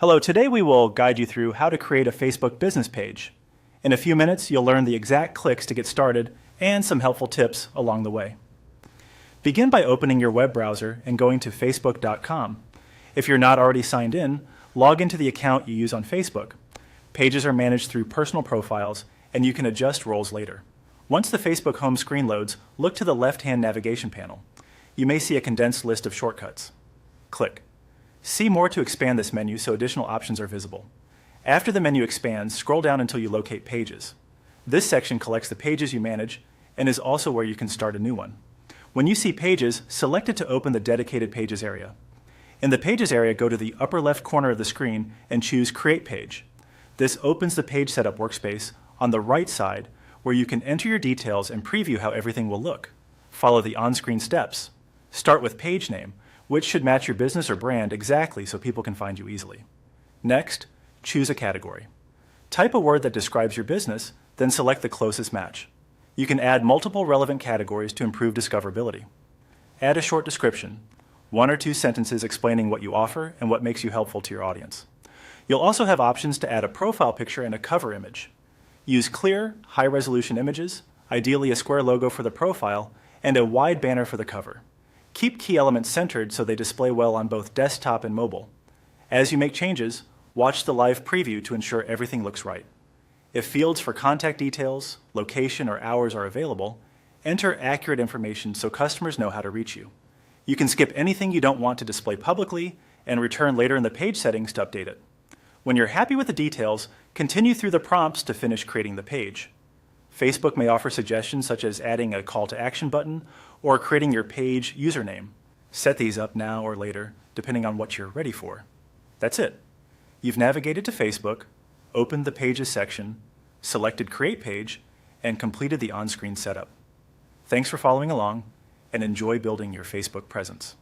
Hello, today we will guide you through how to create a Facebook business page. In a few minutes, you'll learn the exact clicks to get started and some helpful tips along the way. Begin by opening your web browser and going to facebook.com. If you're not already signed in, log into the account you use on Facebook. Pages are managed through personal profiles, and you can adjust roles later. Once the Facebook home screen loads, look to the left-hand navigation panel. You may see a condensed list of shortcuts. Click. See more to expand this menu so additional options are visible. After the menu expands, scroll down until you locate Pages. This section collects the pages you manage and is also where you can start a new one. When you see Pages, select it to open the dedicated Pages area. In the Pages area, go to the upper left corner of the screen and choose Create Page. This opens the Page Setup workspace on the right side where you can enter your details and preview how everything will look. Follow the on-screen steps. Start with page name, which should match your business or brand exactly so people can find you easily. Next, choose a category. Type a word that describes your business, then select the closest match. You can add multiple relevant categories to improve discoverability. Add a short description, 1 or 2 sentences explaining what you offer and what makes you helpful to your audience. You'll also have options to add a profile picture and a cover image. Use clear, high-resolution images, ideally a square logo for the profile, and a wide banner for the cover. Keep key elements centered so they display well on both desktop and mobile. As you make changes, watch the live preview to ensure everything looks right. If fields for contact details, location, or hours are available, enter accurate information so customers know how to reach you. You can skip anything you don't want to display publicly and return later in the page settings to update it. When you're happy with the details, continue through the prompts to finish creating the page. Facebook may offer suggestions such as adding a call to action button or creating your page username. Set these up now or later, depending on what you're ready for. That's it. You've navigated to Facebook, opened the Pages section, selected Create Page, and completed the on-screen setup. Thanks for following along, and enjoy building your Facebook presence.